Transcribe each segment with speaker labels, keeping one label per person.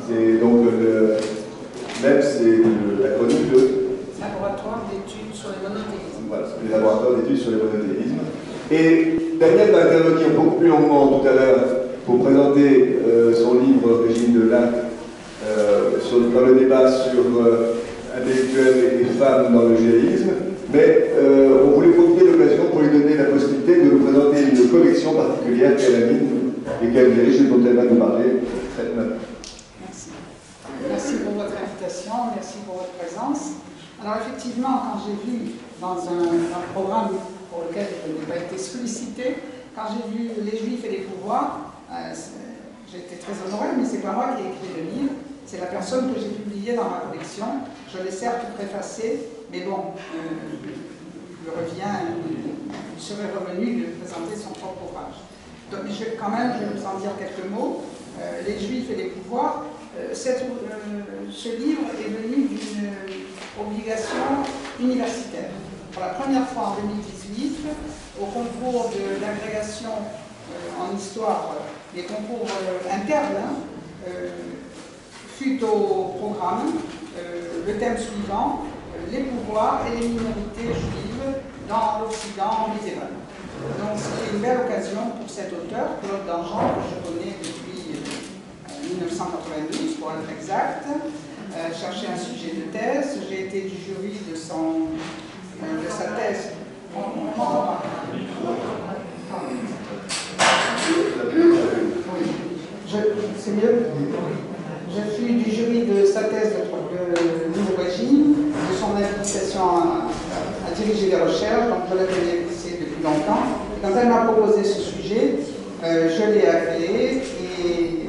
Speaker 1: C'est donc MEP, c'est l'acronyme de
Speaker 2: Laboratoire d'études sur les monothéismes.
Speaker 1: Voilà, les laboratoires d'études sur les monothéismes. Et Daniel va intervenir beaucoup plus longuement tout à l'heure pour présenter son livre Régine de Lac dans le débat sur intellectuels et femmes dans le judaïsme. Mais on voulait profiter de l'occasion pour lui donner la possibilité de nous présenter une collection particulière qu'elle anime et qu'elle dirige et dont elle va nous parler maintenant.
Speaker 2: Merci. Merci pour votre invitation, merci pour votre présence. Alors effectivement, quand j'ai vu dans un programme pour lequel je n'ai pas été sollicité, quand j'ai vu Les Juifs et les pouvoirs, j'ai été très honorée, mais c'est pas moi qui ai écrit le livre, c'est la personne que j'ai publiée dans ma collection. Je l'ai certes préfacé, mais bon, il serait revenu de présenter son propre ouvrage. Donc je vais vous en dire quelques mots. Les Juifs et les pouvoirs, ce livre est venu d'une obligation universitaire. Pour la première fois en 2018, au concours de l'agrégation en histoire, les concours internes, fut au programme le thème suivant, les pouvoirs et les minorités juives dans l'Occident médiéval. Donc c'était une belle occasion pour cet auteur, Claude Dangean, que je connais depuis 1992 pour être exact, chercher un sujet de thèse. J'ai été du jury de sa thèse. C'est mieux. Je suis du jury de sa thèse de régime, de son habilitation à diriger des recherches, donc je la connaissais depuis longtemps. Et quand elle m'a proposé ce sujet, je l'ai agréé et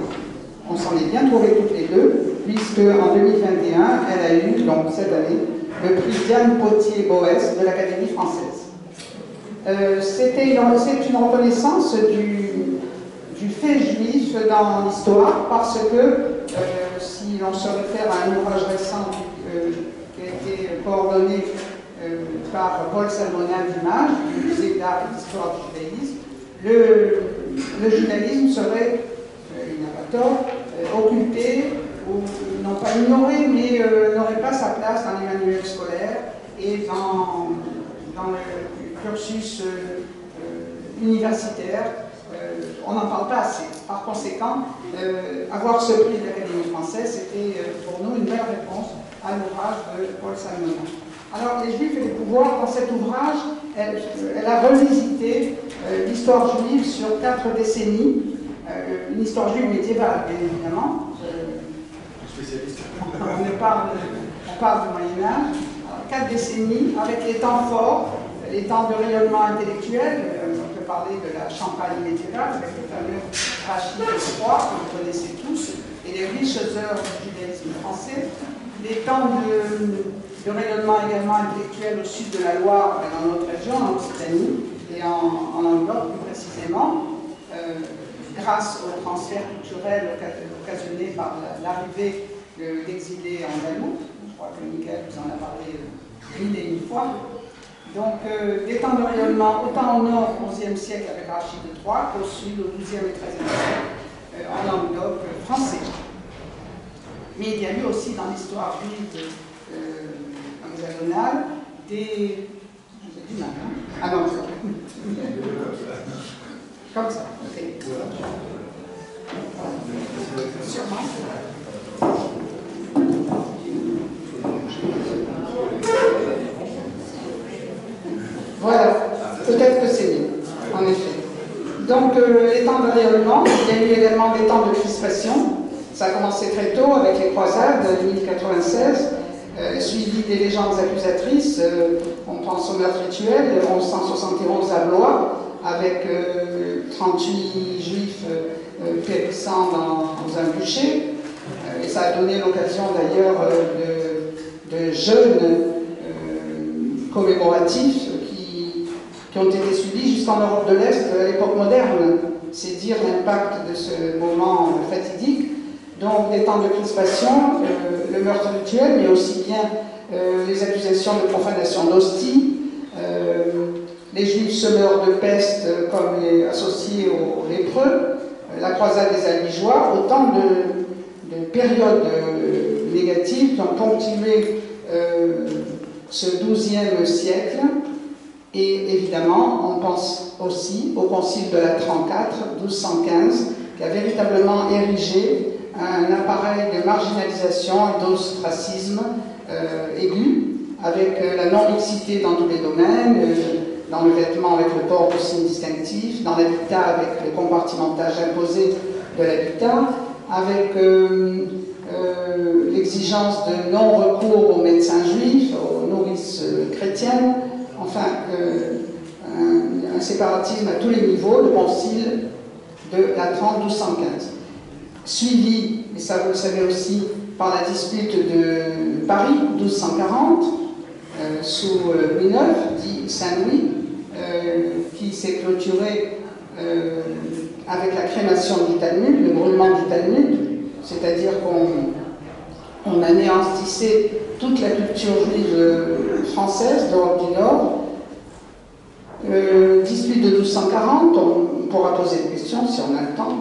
Speaker 2: on s'en est bien trouvés toutes les deux, puisque en 2021, elle a eu, donc cette année, le prix Diane Potier-Boès de l'Académie française. C'est une reconnaissance du fait juif dans l'histoire, parce que si l'on se réfère à un ouvrage récent qui a été coordonné par Paul Salmona d'Image, du musée d'art et d'histoire du judaïsme, le judaïsme serait, il n'a pas tort, occulté, ou non pas ignoré, mais n'aurait pas sa place dans les manuels scolaires et dans le cursus universitaire. On n'en parle pas assez. Par conséquent, avoir ce prix de l'Académie française, c'était pour nous une belle réponse à l'ouvrage de Paul Salmona. Alors, Les Juifs et les pouvoirs, dans cet ouvrage, elle a revisité l'histoire juive sur 4 décennies, une histoire juive médiévale, bien évidemment.
Speaker 1: Spécialiste.
Speaker 2: On parle du Moyen-Âge. 4 décennies, avec les temps forts, les temps de rayonnement intellectuel. On peut parler de la Champagne médiévale, avec le fameux Rachid III, que vous connaissez tous, et les riches œuvres du judaïsme français. Les temps de rayonnement également intellectuel au sud de la Loire, dans notre région, en Occitanie, et en Languedoc plus précisément, grâce au transfert culturel occasionné par l'arrivée d'exilés andalous. Je crois que Michael vous en a parlé mille et une fois. Donc, des temps de rayonnement autant au nord, au XIe siècle avec Rachid III, qu'au sud, au XIIe et XIIIe siècle, en Languedoc français. Mais il y a eu aussi dans l'histoire juive hexagonale des... J'ai du mal, hein? Ah non, comme ça, ok. Sûrement. Voilà, peut-être que c'est mieux, en effet. Donc, les temps de rayonnement, il y a eu également des temps de crispation. Ça a commencé très tôt avec les croisades de 1096, suivi des légendes accusatrices. On pense au meurtre rituel de 1171 à Blois, avec 38 juifs périssant dans un bûcher. Et ça a donné l'occasion d'ailleurs de jeûnes commémoratifs qui ont été suivis jusqu'en Europe de l'Est à l'époque moderne. C'est dire l'impact de ce moment fatidique. Donc des temps de crispation, le meurtre rituel, mais aussi bien les accusations de profanation d'hostie, les juifs semeurs de peste comme associés aux lépreux, la croisade des Albigeois, autant de périodes négatives qui ont ponctué ce XIIe siècle. Et évidemment, on pense aussi au Concile de la 34, 1215, qui a véritablement érigé un appareil de marginalisation et d'ostracisme aigu, avec la non-mixité dans tous les domaines, dans le vêtement avec le port de signes distinctifs, dans l'habitat avec le compartimentage imposé de l'habitat, avec l'exigence de non-recours aux médecins juifs, aux nourrices chrétiennes, enfin un séparatisme à tous les niveaux, le concile de la 30 1215. Suivi, et ça vous le savez aussi, par la dispute de Paris 1240, sous Louis IX, dit Saint-Louis, qui s'est clôturé avec la crémation du Talmud, le brûlement du Talmud, c'est-à-dire qu'on anéantissait toute la culture juive française d'Europe du Nord. Dispute de 1240, on pourra poser des questions si on a le temps.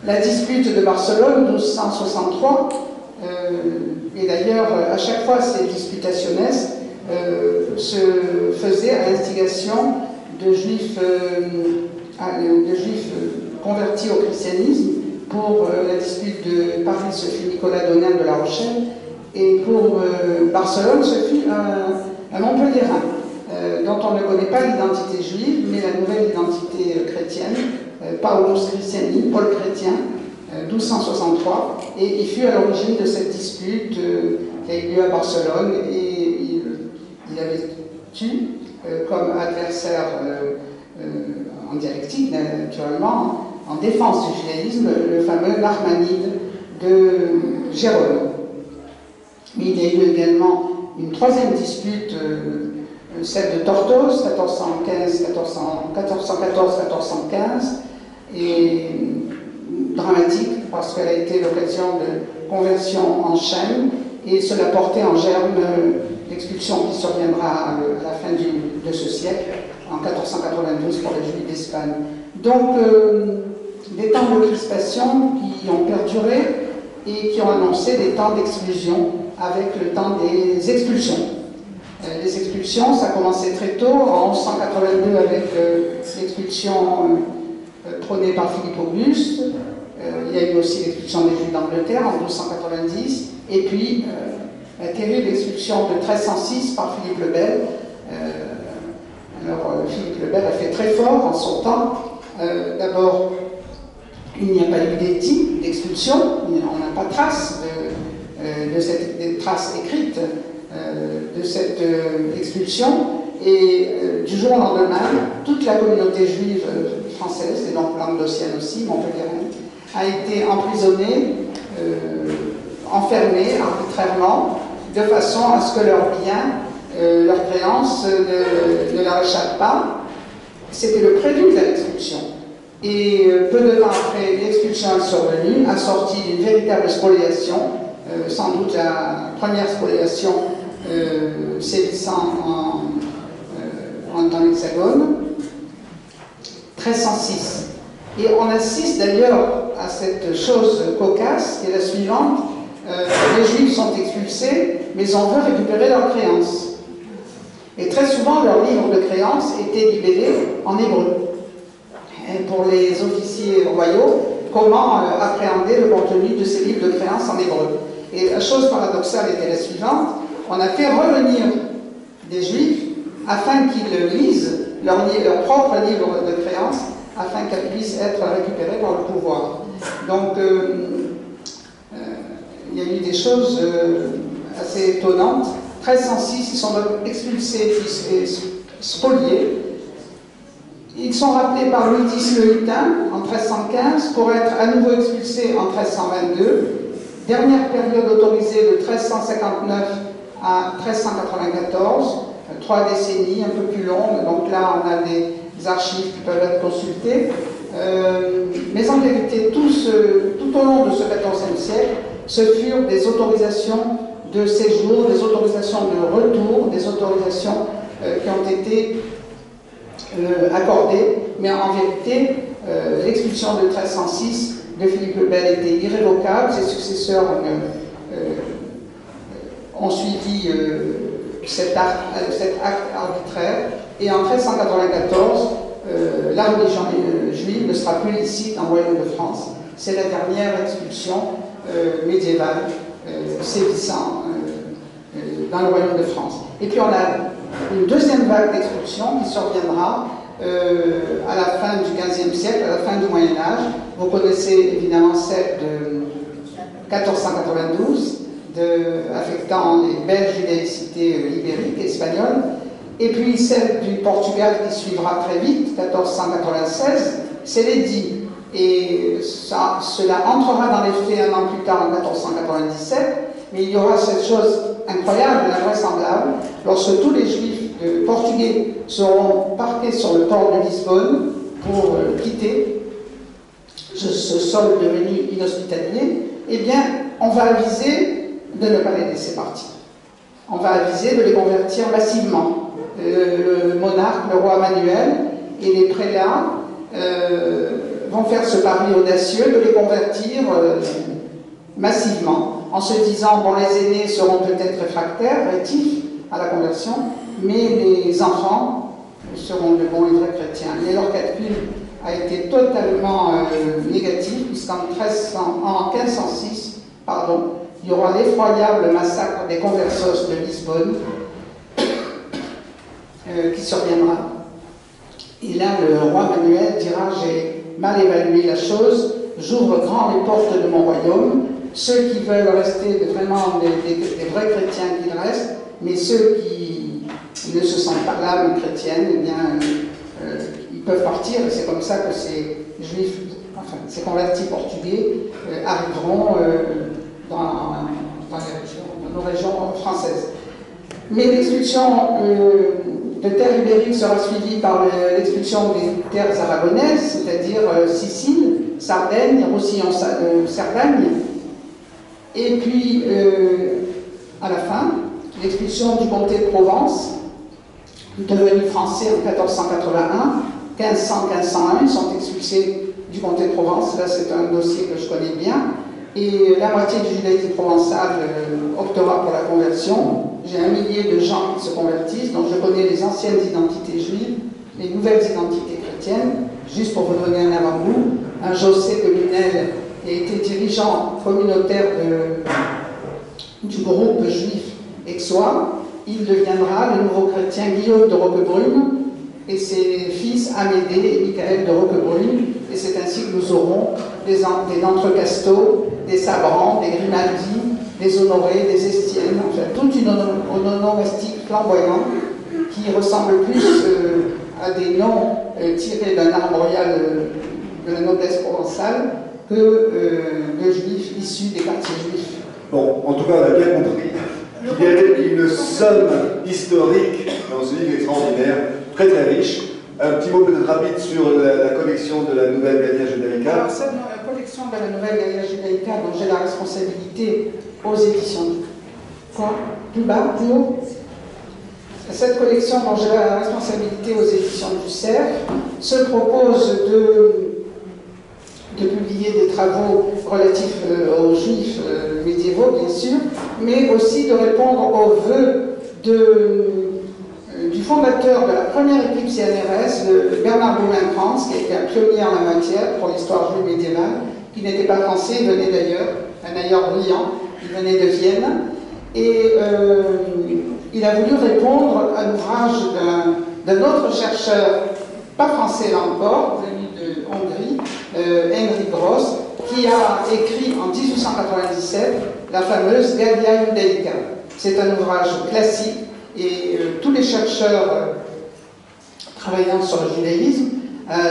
Speaker 2: La dispute de Barcelone, 1263, et d'ailleurs, à chaque fois, ces disputationnes se faisaient à l'instigation de juifs convertis au christianisme. Pour la dispute de Paris, ce fut Nicolas Donin de La Rochelle, et pour Barcelone, ce fut un Montpellierin, dont on ne connaît pas l'identité juive, mais la nouvelle identité chrétienne, Paulus Christiani, Paul Chrétien, 1263, et il fut à l'origine de cette dispute qui a eu lieu à Barcelone, et il avait eu comme adversaire en dialectique, naturellement, en défense du judaïsme, le fameux Narmanide de Jérôme. Mais il y a eu également une troisième dispute, celle de Tortosa, 1414-1415, et dramatique parce qu'elle a été l'occasion de conversion en chaîne, et cela portait en germe l'expulsion qui surviendra à la fin de ce siècle, en 1492 pour les Juifs d'Espagne. Donc, des temps de crispation qui ont perduré et qui ont annoncé des temps d'exclusion avec le temps des expulsions. Les expulsions, ça a commencé très tôt, en 1182 avec l'expulsion prônée par Philippe Auguste. Il y a eu aussi l'expulsion des Juifs d'Angleterre en 1290, et puis la terrible expulsion de 1306 par Philippe le Bel. Alors Philippe le Bel a fait très fort en son temps. D'abord, il n'y a pas eu d'éthique d'expulsion, on n'a pas trace des traces écrites de cette expulsion, et du jour au lendemain, toute la communauté juive française, et donc languedocienne aussi, montpelliéraine, a été emprisonnée, enfermée arbitrairement, de façon à ce que leurs biens, leurs créances ne leur échappent pas. C'était le prélude à l'expulsion. Et peu de temps après l'expulsion est survenue, assortie d'une véritable spoliation, sans doute la première spoliation sévissant dans l'Hexagone, 1306. Et on assiste d'ailleurs à cette chose cocasse qui est la suivante. Les Juifs sont expulsés, mais on veut récupérer leurs créances. Et très souvent, leurs livres de créances étaient libellés en hébreu. Et pour les officiers royaux, comment appréhender le contenu de ces livres de créances en hébreu. Et la chose paradoxale était la suivante: on a fait revenir des Juifs afin qu'ils lisent leur propre livre de créances, afin qu'elles puissent être récupérées par le pouvoir. Donc, il y a eu des choses assez étonnantes. 1306, ils sont donc expulsés et spoliés. Ils sont rappelés par Louis X le Hutin en 1315 pour être à nouveau expulsés en 1322. Dernière période autorisée de 1359 à 1394, 3 décennies un peu plus longues. Donc là, on a des archives qui peuvent être consultées. Mais en vérité, tout au long de ce XIVe siècle, ce furent des autorisations de séjour, des autorisations de retour, des autorisations qui ont été accordées, mais en vérité, l'expulsion de 1306 de Philippe le Bel était irrévocable. Ses successeurs ont suivi cet acte arbitraire. Et en 1394, la religion juive ne sera plus licite dans le royaume de France. C'est la dernière expulsion médiévale sévissant dans le royaume de France. Et puis on a une deuxième vague d'expulsion qui surviendra à la fin du XVe siècle, à la fin du Moyen-Âge. Vous connaissez évidemment celle de 1492, affectant les belles judaïcités ibériques et espagnoles, et puis celle du Portugal qui suivra très vite, 1496, c'est l'édit. Et cela entrera dans les faits un an plus tard, en 1497, mais il y aura cette chose incroyable, invraisemblable, lorsque tous les juifs portugais seront parqués sur le port de Lisbonne pour quitter ce sol devenu inhospitalier, eh bien, on va aviser de ne pas les laisser partir. On va aviser de les convertir massivement. Le monarque, le roi Manuel et les prélats vont faire ce pari audacieux de les convertir massivement, en se disant, bon, les aînés seront peut-être réfractaires, rétifs à la conversion, mais les enfants seront de bons et vrais chrétiens. Et leur calcul a été totalement négatif, puisqu'en 1506, il y aura l'effroyable massacre des conversos de Lisbonne qui surviendra. Et là, le roi Manuel dira, j'ai mal évalué la chose, j'ouvre grand les portes de mon royaume, ceux qui veulent rester vraiment des vrais chrétiens qu'ils restent, mais ceux qui ne se sentent pas l'âme chrétienne, eh bien, ils peuvent partir, et c'est comme ça que ces juifs, enfin, ces convertis portugais arriveront dans nos régions françaises. Mais l'expulsion de terre ibérique sera suivie par l'expulsion des terres aragonaises, c'est-à-dire Sicile, Sardaigne, Roussillon, Cerdagne, et puis à la fin, l'expulsion du comté de Provence, devenu français en 1481, 1500-1501, ils sont expulsés du comté de Provence. Là, c'est un dossier que je connais bien. Et la moitié du judaïsme provençal optera pour la conversion. J'ai 1 millier de gens qui se convertissent, donc je connais les anciennes identités juives, les nouvelles identités chrétiennes. Juste pour vous donner un avant-goût, un José de Lunel a été dirigeant communautaire du groupe juif Aixois. Il deviendra le nouveau chrétien Guillaume de Roquebrune et ses fils Amédée et Michael de Roquebrune. Et c'est ainsi que nous aurons des D'Entrecasteaux, des Sabrans, des Grimaldi, des Honorés, des Estiennes, enfin toute une onomastique flamboyante qui ressemble plus à des noms tirés d'un arbre royal de la noblesse provençale que de juifs issus des quartiers juifs.
Speaker 1: Bon, en tout cas, on a bien compris qu'il y avait une somme historique dans ce livre extraordinaire, très très riche. Un petit mot peut-être rapide sur la collection de la Nouvelle Gallia Judaica.
Speaker 2: Alors, cette collection de la Nouvelle Gallia Judaica, dont j'ai la responsabilité aux éditions. Quoi? Plus bas? Plus haut? Cette collection dont j'ai la responsabilité aux éditions du Cerf se propose de publier des travaux relatifs aux juifs médiévaux, bien sûr, mais aussi de répondre aux vœux du fondateur de la première équipe CNRS, Bernard Blumenkrantz, qui a été un pionnier en la matière pour l'histoire juive médiévale, qui n'était pas français, il venait d'ailleurs, un ailleurs brillant, il venait de Vienne, et il a voulu répondre à l'ouvrage d'un autre chercheur, pas français là encore, venu de Hongrie, Henry Gross, qui a écrit en 1897 la fameuse Gallia Judaica. C'est un ouvrage classique et tous les chercheurs travaillant sur le judaïsme,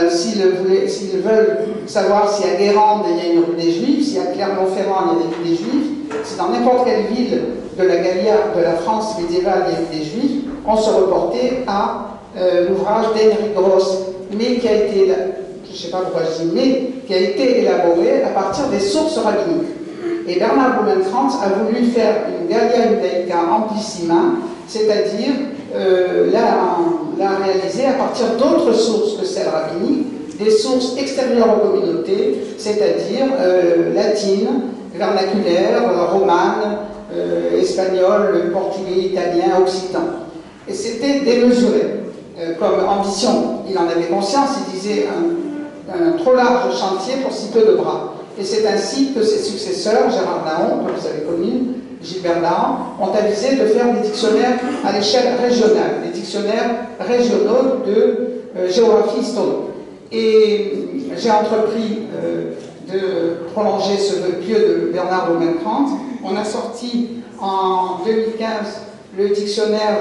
Speaker 2: s'ils veulent savoir si à Guérande il y a une rue des Juifs, si à Clermont-Ferrand il y a des rues des Juifs, si dans n'importe quelle ville de la Gallia, de la France médiévale il y a eu des Juifs, on se reportait à l'ouvrage d'Henry Gross, mais qui a été, je ne sais pas pourquoi je dis mais, qui a été élaboré à partir des sources rabbiniques. Et Bernard Blumenkrantz a voulu faire une Gallia Judaica amplissima, c'est-à-dire la réaliser à partir d'autres sources que celles rabbiniques, des sources extérieures aux communautés, c'est-à-dire latines, vernaculaires, romanes, espagnols, portugais, italiens, occitan. Et c'était démesuré comme ambition. Il en avait conscience, il disait un trop large chantier pour si peu de bras. Et c'est ainsi que ses successeurs, Gérard Naon, que vous avez connu, Gilbert Naon, ont avisé de faire des dictionnaires à l'échelle régionale, des dictionnaires régionaux de géographie historique. Et j'ai entrepris de prolonger ce vœu pieux de Bernard Blumenkrantz. On a sorti en 2015 le dictionnaire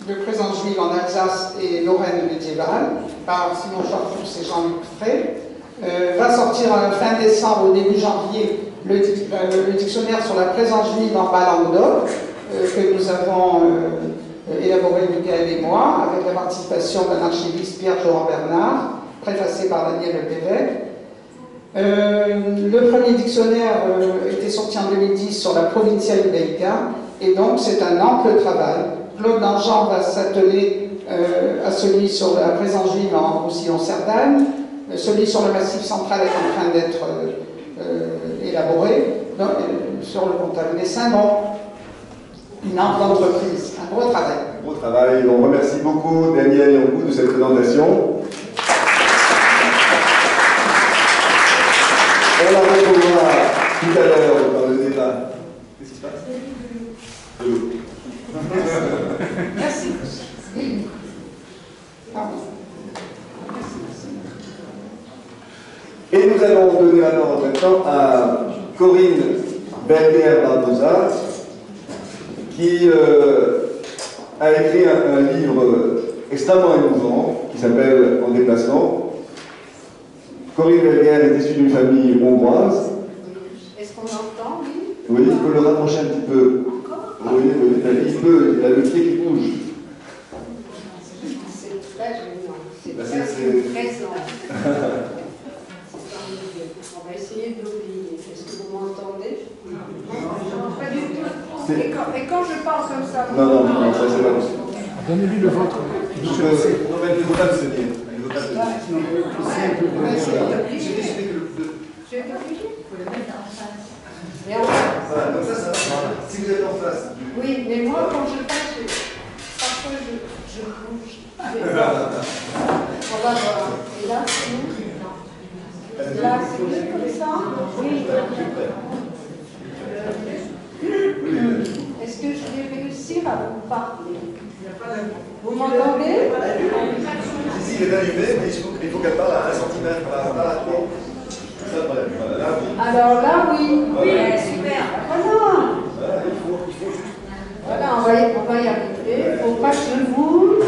Speaker 2: de présence juive en Alsace et Lorraine médiévale par Simon Chartrous et Jean-Luc Frey. Va sortir fin décembre, au début janvier, le dictionnaire sur la présence juive en Bas-Languedoc, que nous avons élaboré Michael et moi, avec la participation d'un archiviste, Pierre-Jean Bernard, préfacé par Daniel Lepévêque. Le premier dictionnaire était sorti en 2010 sur la Provincia Ibérica, et donc c'est un ample travail. Claude Dangean va s'atteler à celui sur la présence juive en Roussillon-Cerdagne. Celui sur le Massif central est en train d'être élaboré sur le comptable dessin. Donc, une ample entreprise, un gros travail.
Speaker 1: Un gros travail. On remercie beaucoup Daniel Yankou de cette présentation. On la retrouvera tout à l'heure dans le débat. Qu'est-ce qui se passe? De l'eau.
Speaker 2: Merci. Pardon.
Speaker 1: Et nous allons donner la parole maintenant à Corinne Berger-Barbosa, qui a écrit un livre extrêmement émouvant qui s'appelle En déplacement. Corinne Berger est issue d'une famille hongroise.
Speaker 3: Est-ce qu'on entend, oui?
Speaker 1: Oui, il peut le rapprocher un petit peu. Oui, il peut, il a le pied qui bouge.
Speaker 3: C'est très gênant, c'est
Speaker 1: Bah,
Speaker 3: très présent. On va essayer d'oublier. Est-ce que vous m'entendez? Non, pas du tout. Et quand je parle comme ça,
Speaker 1: Non, ça c'est pas possible.
Speaker 4: Donnez-lui le vôtre.
Speaker 1: Non, mais il ne faut pas se tenir. Il ne faut pas se tenir.
Speaker 3: je vais t'obliger.
Speaker 1: Voilà, donc ça va. Si vous êtes en face.
Speaker 3: Oui, mais moi, quand je parle, parfois je bouge. On va voir. Et là, c'est nous. Là, c'est nous comme ça. Oui. Est-ce que je vais réussir à vous parler? Vous m'entendez?
Speaker 1: Ici, il est allumé, mais il faut qu'elle parle à 1 centimètre, pas à 3. C'est ça le problème. Voilà, là, oui.
Speaker 3: Alors là, oui.
Speaker 1: Voilà.
Speaker 3: Oui, super. Voilà.
Speaker 1: Voilà, il faut juste.
Speaker 3: Voilà, on va y arriver. Il ne faut pas que je bouge.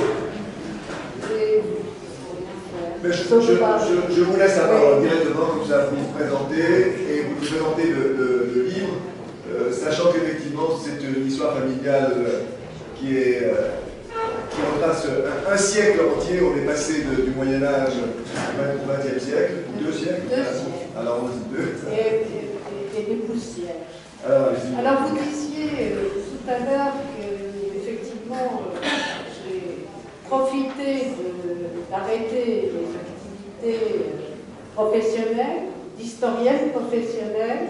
Speaker 1: Mais je vous laisse la parole directement, comme ça vous vous présentez et vous présentez le livre, sachant qu'effectivement c'est une histoire familiale qui retrace un siècle entier. On est passé du Moyen-Âge au XXe siècle, 2 siècles.
Speaker 3: 2 siècles.
Speaker 1: Alors on dit 2.
Speaker 3: Et des poussières.
Speaker 1: Alors
Speaker 3: vous disiez tout à l'heure qu'effectivement j'ai profité d'arrêter les activités professionnelles, d'historienne professionnelle,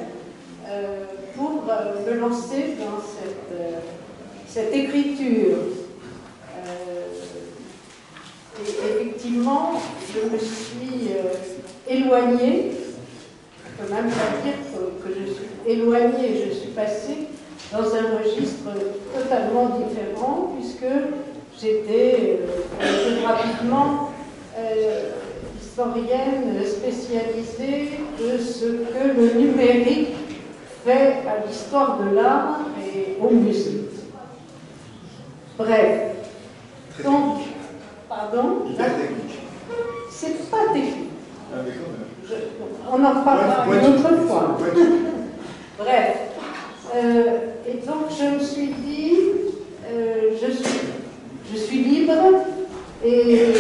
Speaker 3: pour me lancer dans cette écriture. Et effectivement, je me suis éloignée, je peux même pas dire que je suis éloignée, je suis passée dans un registre totalement différent, puisque j'étais rapidement historienne spécialisée de ce que le numérique fait à l'histoire de l'art et au musée. Bref. Donc, pardon? C'est pas technique. On en reparlera une autre fois. Bref. Et donc, je me suis dit, je suis libre et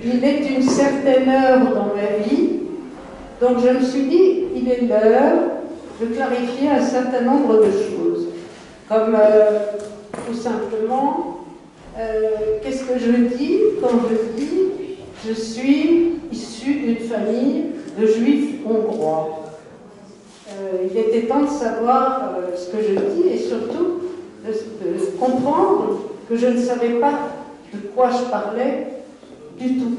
Speaker 3: il est une certaine heure dans ma vie. Donc, je me suis dit, il est l'heure de clarifier un certain nombre de choses. Comme, tout simplement, qu'est-ce que je dis quand je dis Je suis issue d'une famille de juifs hongrois. Il était temps de savoir ce que je dis et surtout de comprendre que je ne savais pas de quoi je parlais du tout.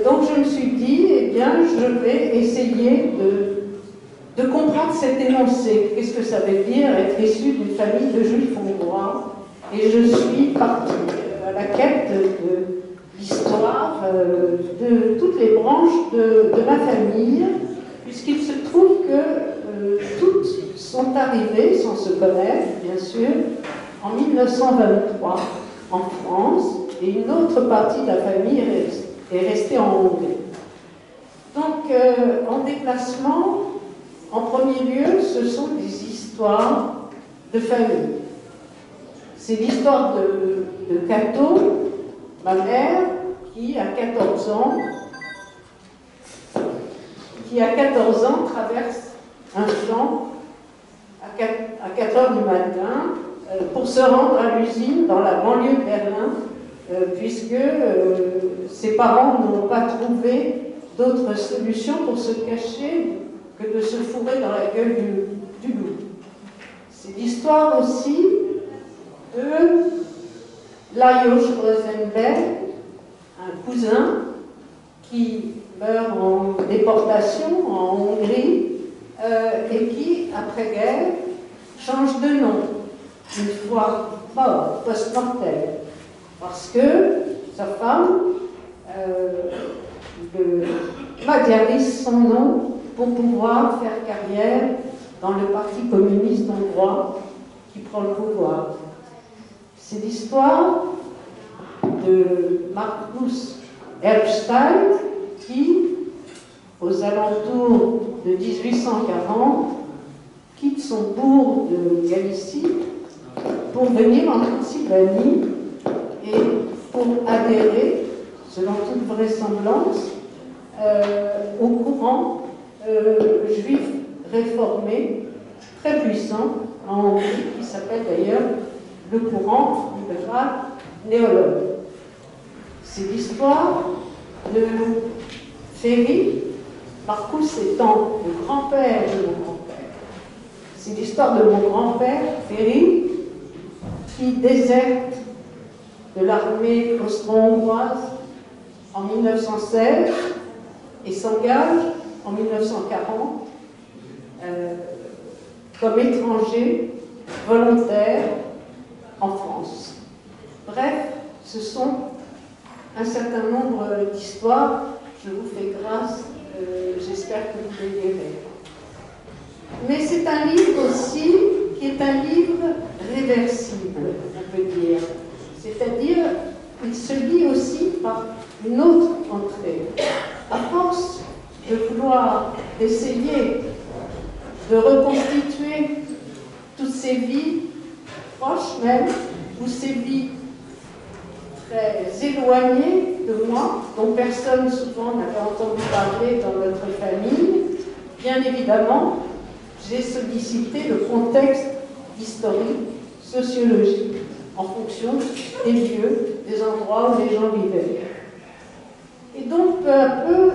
Speaker 3: Donc je me suis dit, eh bien, je vais essayer de comprendre cet énoncé. Qu'est-ce que ça veut dire être issu d'une famille de juifs hongrois? Et je suis partie à la quête de l'histoire de toutes les branches de ma famille, puisqu'il se trouve que toutes sont arrivées, sans se connaître, bien sûr, en 1923 en France, et une autre partie de la famille est restée en Hongrie. Donc, en déplacement, en premier lieu, ce sont des histoires de famille. C'est l'histoire de Cato, ma mère, qui à 14 ans, traverse un champ à 4 heures du matin pour se rendre à l'usine dans la banlieue de Berlin, puisque ses parents n'ont pas trouvé d'autre solution pour se cacher que de se fourrer dans la gueule du loup. C'est l'histoire aussi de Lajos Rosenberg, un cousin qui meurt en déportation en Hongrie et qui, après-guerre, change de nom, une fois mort, post-mortem, parce que sa femme madiarise son nom pour pouvoir faire carrière dans le Parti communiste hongrois qui prend le pouvoir. C'est l'histoire de Markus Epstein qui, aux alentours de 1840, quitte son bourg de Galicie pour venir en Transylvanie et pour adhérer, selon toute vraisemblance, au courant juif réformé très puissant en Hongrie, qui s'appelle d'ailleurs le courant libéral néologue. C'est l'histoire de Ferry, Marcus étant le grand-père de mon grand-père. C'est l'histoire de mon grand-père, Ferry, qui déserte de l'armée austro-hongroise en 1916 et s'engage en 1940 comme étranger volontaire en France. Bref, ce sont un certain nombre d'histoires. Je vous fais grâce, j'espère que vous les lirez. Mais c'est un livre aussi qui est un livre réversible, on peut dire. C'est-à-dire, il se lit aussi par une autre entrée. À force de vouloir essayer de reconstituer toutes ces vies proches même, ou ces vies très éloignées de moi, dont personne souvent n'avait entendu parler dans notre famille, bien évidemment, j'ai sollicité le contexte historique, sociologique, en fonction des lieux, des endroits où les gens vivaient. Et donc, peu à peu,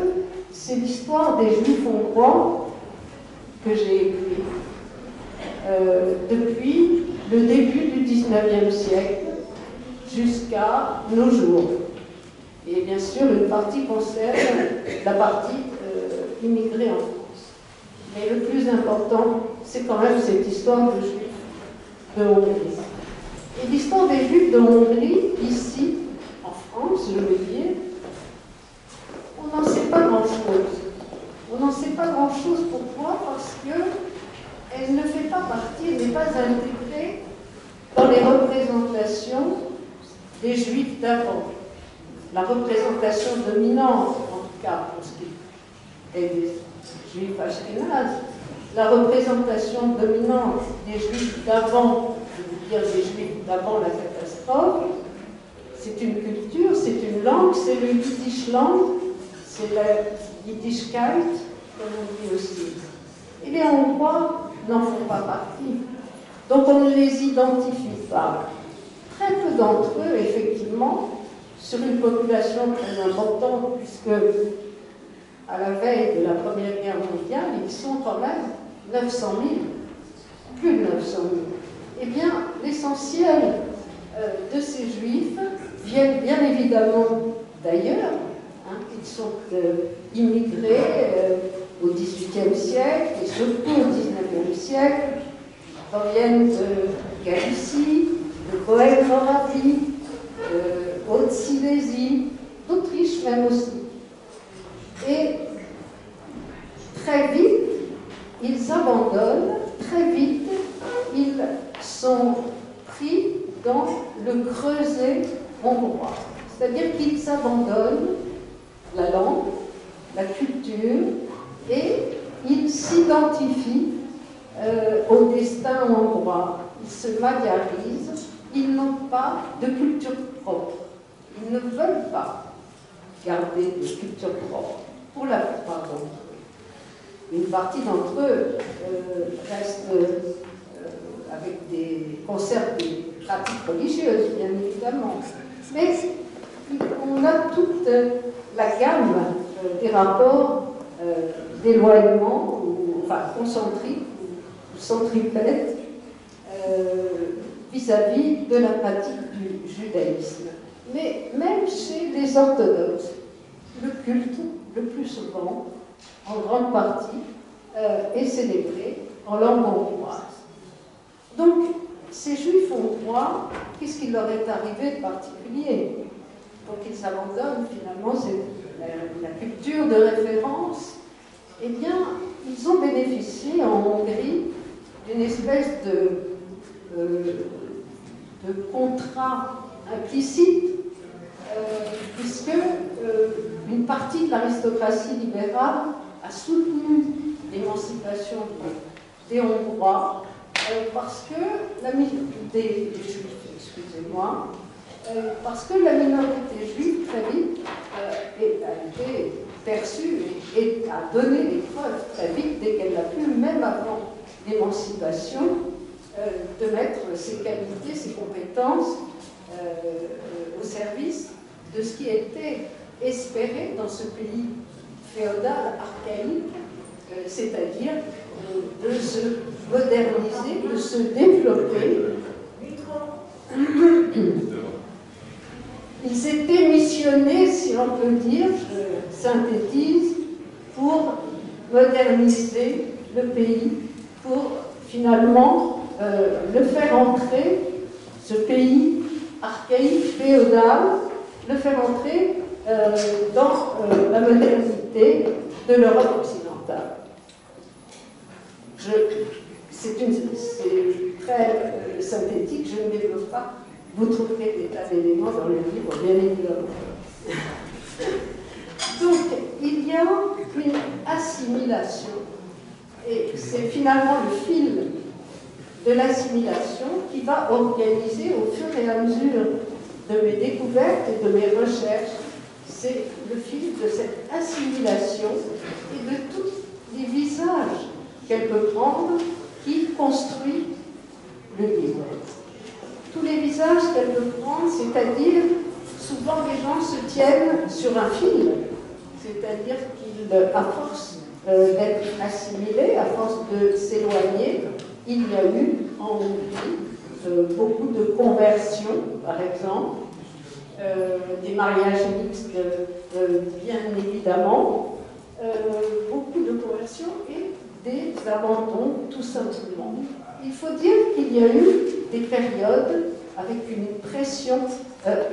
Speaker 3: c'est l'histoire des Juifs hongrois que j'ai écrit depuis le début du XIXe siècle jusqu'à nos jours. Et bien sûr, une partie concerne la partie immigrée en France. Mais le plus important, c'est quand même cette histoire de Juifs de Hongrie. Et l'histoire des Juifs de Hongrie, ici, en France, je veux dire, on n'en sait pas grand-chose. On n'en sait pas grand-chose. Pourquoi? Parce qu'elle ne fait pas partie, elle n'est pas intégrée dans les représentations des Juifs d'avant. La représentation dominante, en tout cas pour ce qui est des Juifs ashkénazes, la représentation dominante des Juifs d'avant, je veux dire des Juifs d'avant la catastrophe, c'est une culture, c'est une langue, c'est le Yiddishland, c'est la Yiddishkeit, comme on dit aussi. Et les Hongrois n'en font pas partie. Donc on ne les identifie pas. Très peu d'entre eux, effectivement, sur une population très importante, puisque à la veille de la Première Guerre mondiale, ils sont quand même 900 000, plus de 900 000. Eh bien, l'essentiel de ces Juifs viennent bien évidemment d'ailleurs. Ils sont immigrés au XVIIIe siècle et surtout au XIXe siècle. Ils proviennent de Galicie, de Bohême-Moravie, Haute-Silésie, d'Autriche même aussi. Et très vite, ils abandonnent, très vite, ils sont pris dans le creuset hongrois. C'est-à-dire qu'ils abandonnent la langue, la culture, et ils s'identifient au destin hongrois. Ils se magyarisent, ils n'ont pas de culture propre. Ils ne veulent pas garder de culture propre, pour la plupart d'entre eux. Une partie d'entre eux reste conserve des pratiques religieuses, bien évidemment. Mais on a toute la gamme des rapports d'éloignement, enfin concentriques ou centripètes, vis-à-vis de la pratique du judaïsme. Mais même chez les orthodoxes, le culte, le plus souvent, en grande partie, est célébré en langue hongroise. Donc, ces juifs hongrois, qu'est-ce qui leur est arrivé de particulier? Donc, ils abandonnent finalement la culture de référence. Eh bien, ils ont bénéficié en Hongrie d'une espèce de contrat implicite, puisque une partie de l'aristocratie libérale a soutenu l'émancipation des Hongrois, parce que des Juifs, excusez-moi, parce que la minorité juive, très vite, a été perçue et a donné des preuves très vite, dès qu'elle l'a pu, même avant l'émancipation, de mettre ses qualités, ses compétences au service de ce qui était espéré dans ce pays féodal, archaïque, c'est-à-dire de se moderniser, de se développer. Ils étaient missionnés, si l'on peut dire, je synthétise, pour moderniser le pays, pour finalement le faire entrer, ce pays archaïque, féodal, le faire entrer dans la modernité de l'Europe occidentale. C'est très synthétique, je ne développe pas. Vous trouverez des tas d'éléments dans le livre, bien évidemment. Donc, il y a une assimilation, et c'est finalement le fil de l'assimilation qui va organiser au fur et à mesure de mes découvertes et de mes recherches, c'est le fil de cette assimilation et de tous les visages qu'elle peut prendre qui construit le livre. Tous les visages qu'elle peut prendre, c'est-à-dire, souvent les gens se tiennent sur un fil, c'est-à-dire qu'à force d'être assimilés, à force de s'éloigner, il y a eu en Hongrie beaucoup de conversions, par exemple, des mariages mixtes, bien évidemment, beaucoup de conversions et des abandons, tout simplement. Il faut dire qu'il y a eu des périodes avec une pression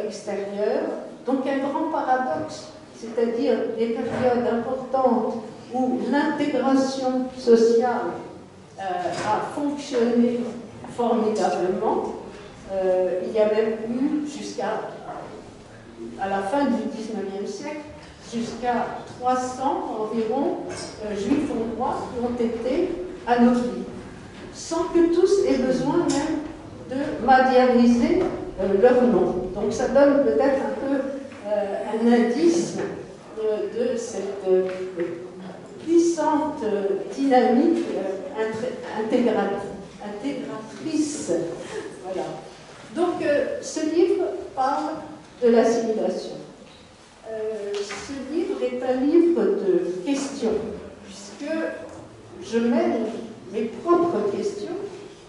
Speaker 3: extérieure, donc un grand paradoxe, c'est-à-dire des périodes importantes où l'intégration sociale a fonctionné formidablement. Il y a même eu, jusqu'à la fin du XIXe siècle, jusqu'à 300 environ juifs hongrois qui ont été anoblis, sans que tous aient besoin même de magyariser leur nom. Donc ça donne peut-être un peu un indice de cette puissante dynamique intégratrice. Voilà. Donc ce livre parle de l'assimilation. Ce livre est un livre de questions, puisque je mène mes propres questions.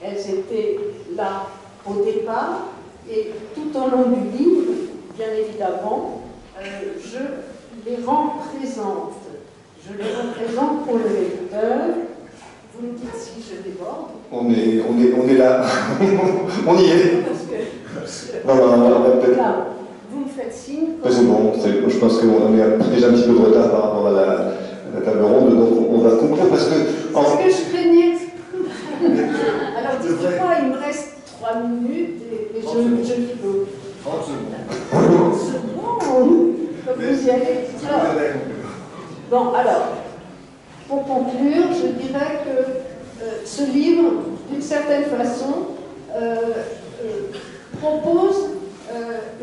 Speaker 3: Elles étaient là au départ, et tout au long du livre, bien évidemment, je les rends présentes. Je les rends présentes pour le lecteur. Vous me dites si je déborde.
Speaker 1: On est là. On y est.
Speaker 3: Parce que
Speaker 1: Non, peut-être.
Speaker 3: là, vous me faites signe.
Speaker 1: C'est bon, je pense qu'on est déjà un petit peu de retard par rapport à la table ronde, donc on va conclure parce que...
Speaker 3: C'est ce que je craignais. Alors dites-moi, il me reste 3 minutes et je clôt.
Speaker 1: 30 secondes.
Speaker 3: 30 secondes. Comme vous y allez. Bon, alors, pour conclure, je dirais que ce livre, d'une certaine façon, propose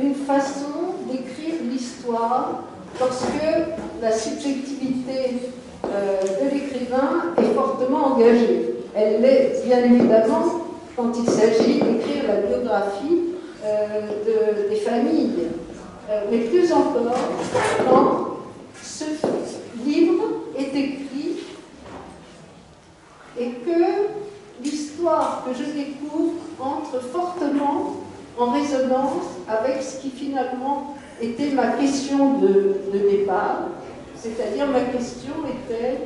Speaker 3: une façon d'écrire l'histoire parce que la subjectivité de l'écrivain est fortement engagée. Elle l'est bien évidemment quand il s'agit d'écrire la biographie des familles, mais plus encore quand ce livre est écrit et que l'histoire que je découvre entre fortement en résonance avec ce qui finalement était ma question de départ, c'est-à-dire ma question était,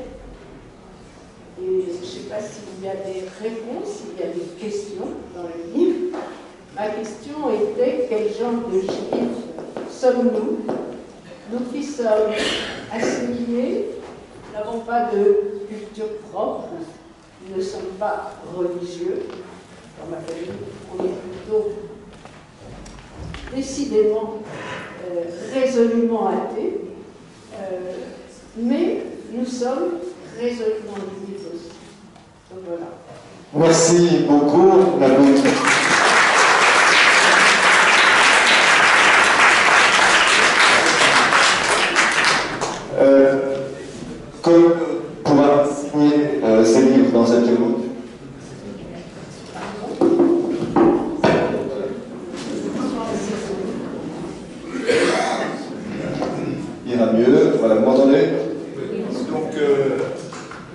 Speaker 3: et je ne sais pas s'il y a des réponses, s'il y a des questions dans le livre, ma question était quel genre de juifs sommes-nous, nous qui sommes assimilés, nous n'avons pas de culture propre, nous ne sommes pas religieux, dans ma famille on est plutôt décidément résolument athées, mais nous sommes résolument juifs aussi. Donc voilà.
Speaker 1: Merci beaucoup, Nabout. Comme pourra signer ces livres dans cette journée. Ira mieux, voilà, vous m'entendez? Donc,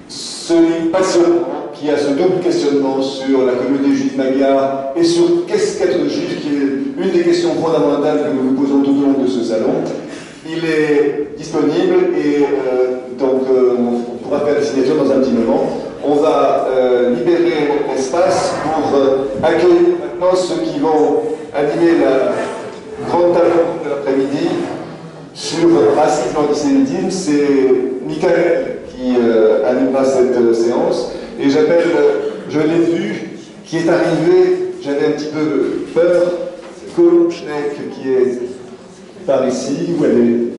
Speaker 1: ce livre passionnant qui a ce double questionnement sur la communauté juive magyare et sur qu'est-ce qu'être juif, qui est une des questions fondamentales que nous vous posons tout au long de ce salon. Il est disponible et donc on pourra faire des signatures dans un petit moment. On va libérer l'espace pour accueillir maintenant ceux qui vont animer la grande table ronde de l'après-midi sur racisme et antisémitisme. C'est Michael qui animera cette séance. Et j'appelle, je l'ai vu, qui est arrivé, j'avais un petit peu peur, Colombe Schneck qui est par ici, où elle est